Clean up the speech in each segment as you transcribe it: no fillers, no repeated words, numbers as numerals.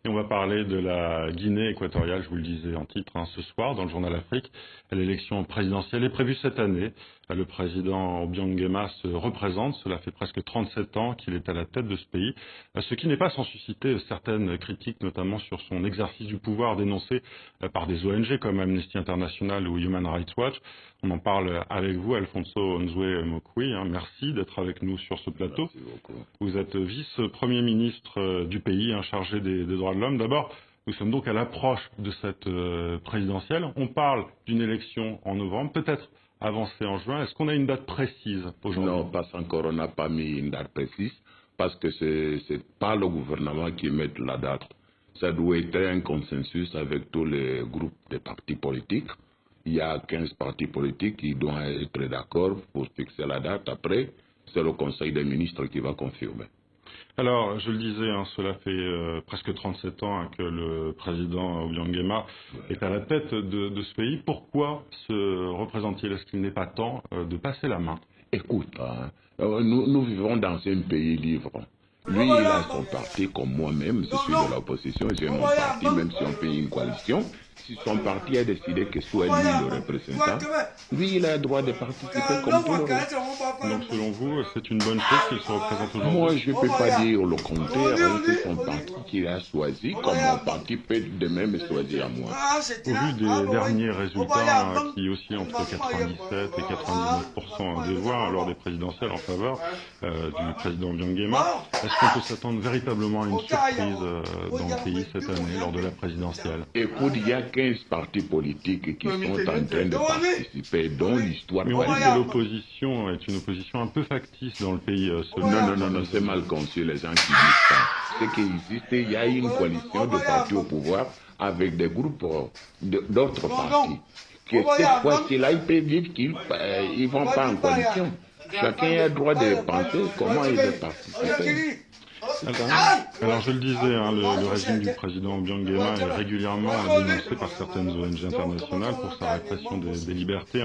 Et on va parler de la Guinée équatoriale, je vous le disais en titre, ce soir, dans le journal Afrique. L'élection présidentielle est prévue cette année. Le président Obiang Nguema se représente. Cela fait presque 37 ans qu'il est à la tête de ce pays. Ce qui n'est pas sans susciter certaines critiques, notamment sur son exercice du pouvoir dénoncé par des ONG comme Amnesty International ou Human Rights Watch. On en parle avec vous, Alfonso Nzoué Mokwi. Merci d'être avec nous sur ce plateau. Vous êtes vice-premier ministre du pays, chargé des droits de l'homme. D'abord, nous sommes donc à l'approche de cette présidentielle. On parle d'une élection en novembre, peut-être avancée en juin. Est-ce qu'on a une date précise aujourd'hui? Non, pas encore. On n'a pas mis une date précise parce que c'est pas le gouvernement qui met la date. Ça doit être un consensus avec tous les groupes des partis politiques. Il y a 15 partis politiques qui doivent être d'accord pour fixer la date. Après, c'est le Conseil des ministres qui va confirmer. Alors, je le disais, cela fait presque 37 ans que le président Obiang Nguema est à la tête de ce pays. Pourquoi se représente-t-il? Est-ce qu'il n'est pas temps de passer la main? Écoute, nous vivons dans un pays libre. Lui, il a son parti comme moi-même, je suis de l'opposition, j'ai mon parti, même si on fait une coalition. Si son parti a décidé que soit lui le représentant, lui, il a le droit de participer comme tout le reste. Donc, selon vous, c'est une bonne chose qu'il se représente aujourd'hui? Moi, je ne peux pas dire le contraire. C'est son parti qu'il a choisi, comme mon parti peut demain me choisir à moi. Au vu des derniers résultats, qui oscillent entre 97 et 99% des voix lors des présidentielles en faveur du président Obiang Nguema, est-ce qu'on peut s'attendre véritablement à une surprise dans le pays cette année lors de la présidentielle? Écoute, il y a 15 partis politiques qui sont en train de participer, dont l'histoire... Mais on dit que l'opposition est une opposition un peu factice dans le pays. Non, c'est mal conçu les gens qui disent ça. Ce qui existe, il y a une coalition de partis au pouvoir avec des groupes d'autres partis. Que cette fois-ci-là, ils peuvent dire qu'ils ne vont pas en coalition. Chacun a le droit de penser comment il veut participer. Alors je le disais, le régime du président Obiang Nguema est régulièrement dénoncé par certaines ONG internationales pour sa répression des libertés.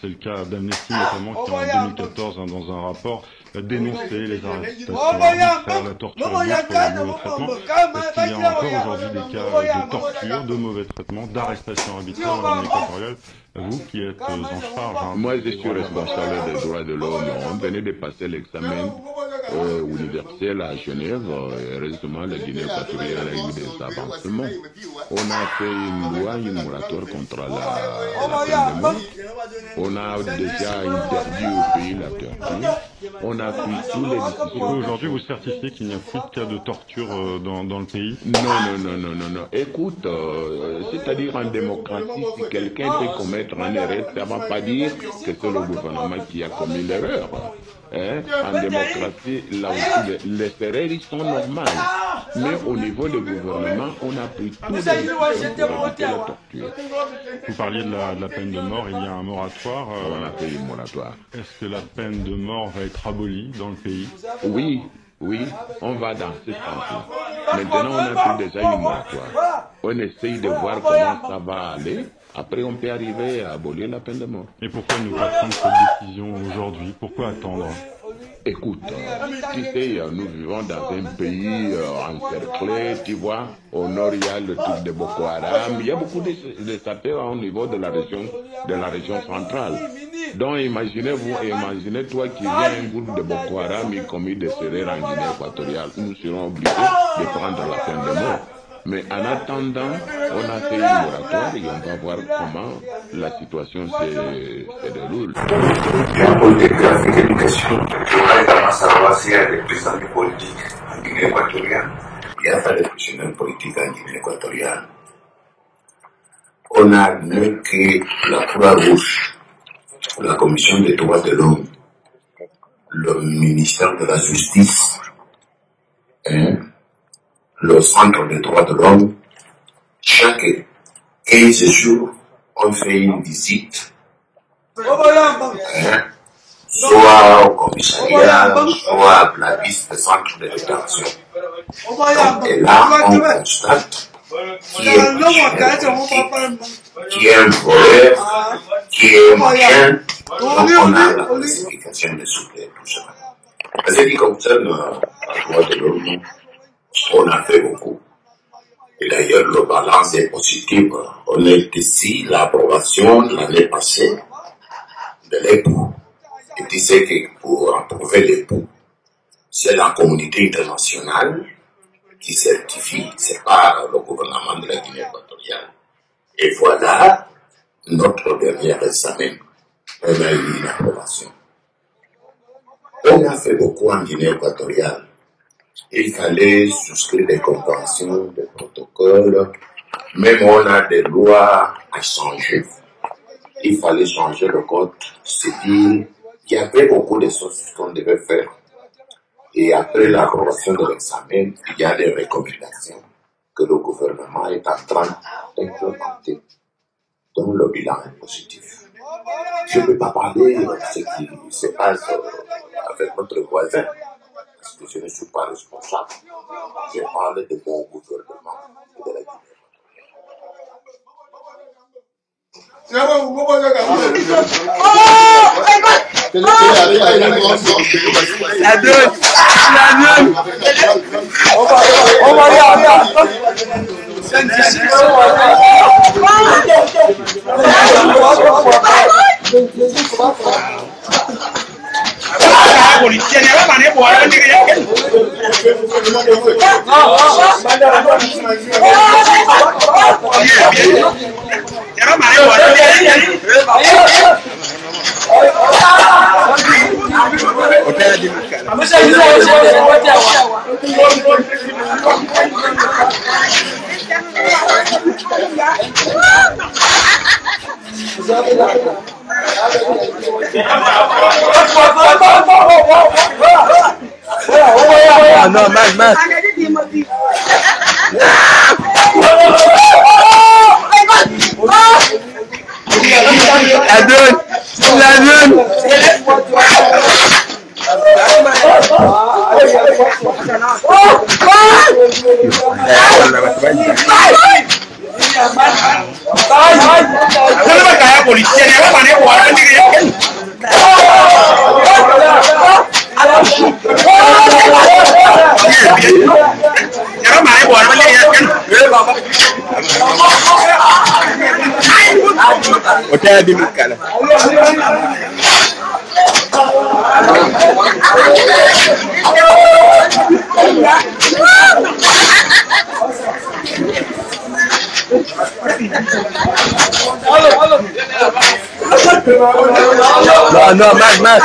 C'est le cas d'Amnesty notamment qui en 2014, dans un rapport, dénoncé les arrestations arbitraires, la torture et d'autres mauvais traitements. Est-ce qu'il y a encore aujourd'hui des cas de torture, de mauvais traitements, d'arrestations arbitraires en Guinée équatoriale? Vous qui êtes en charge... Moi je suis responsable des droits de l'homme. On venait de passer l'examen universel à Genève. Heureusement, la Guinée équatoriale a eu des avancements. On a fait une loi, une moratoire contre la peine de mort. On a déjà interdit au pays la torture. On a pris tous les discussions. Aujourd'hui, vous certifiez qu'il n'y a plus de cas de torture dans le pays? Non. Écoute, c'est-à-dire en démocratie, si quelqu'un peut commettre une erreur, ça ne va pas dire que c'est le gouvernement qui a commis l'erreur. En démocratie, là aussi, les erreurs ils sont normales. Mais au niveau du gouvernement, on a pris tous les décisions pour éviter la torture. Vous parliez de la peine de mort, il y a un moratoire. On a fait une moratoire. Est-ce que la peine de mort va être abolie dans le pays? Oui, on va dans ce sens-là. Maintenant, on a pris déjà une moratoire. On essaye de voir comment ça va aller. Après, on peut arriver à abolir la peine de mort. Et pourquoi ne pas prendre cette décision aujourd'hui? Pourquoi attendre? Écoute, tu sais, nous vivons dans un pays encerclé, tu vois. Au nord, il y a le truc de Boko Haram. Il y a beaucoup de sapeurs au niveau de la région centrale. Donc, imaginez-toi qu'il y a un groupe de Boko Haram qui commet des erreurs en Guinée équatoriale. Nous serons obligés de prendre la peine de mort. Mais en attendant, on a fait une moratoire et on va voir comment la situation se déroule. La politique de l'éducation, je voudrais également savoir s'il y a des présidents politiques en Guinée équatoriale. Il n'y a pas de présidents politiques en Guinée équatoriale. On a vu que la Croix-Rouge, la Commission des droits de l'homme, le ministère de la Justice, le Centre des droits de l'homme, chaque 15 jours, on fait une visite, soit au commissariat, soit à la liste des centres de détention. Donc, et là, on constate qui est qui est un voleur, qui est machin. Donc, on a la classification de tout ça. Ce qui concerne le droit de l'homme, on a fait beaucoup. Et d'ailleurs, le balance est positif. On est ici, l'approbation l'année passée de l'époux. Et tu sais que pour approuver l'époux, c'est la communauté internationale qui certifie, c'est pas le gouvernement de la Guinée équatoriale. Et voilà notre dernier examen. On a eu une approbation. On a fait beaucoup en Guinée équatoriale. Il fallait souscrire des conventions, des protocoles. Même on a des lois à changer. Il fallait changer le code civil. Il y avait beaucoup de choses qu'on devait faire. Et après l'approbation de l'examen, il y a des recommandations que le gouvernement est en train d'implémenter, dont le bilan est positif. Je ne peux pas parler de ce qui se passe avec notre voisin, parce que je ne suis pas responsable. Je parle de mon gouvernement et de la Guinée. La donne. On va non, man. La donne. Non, man.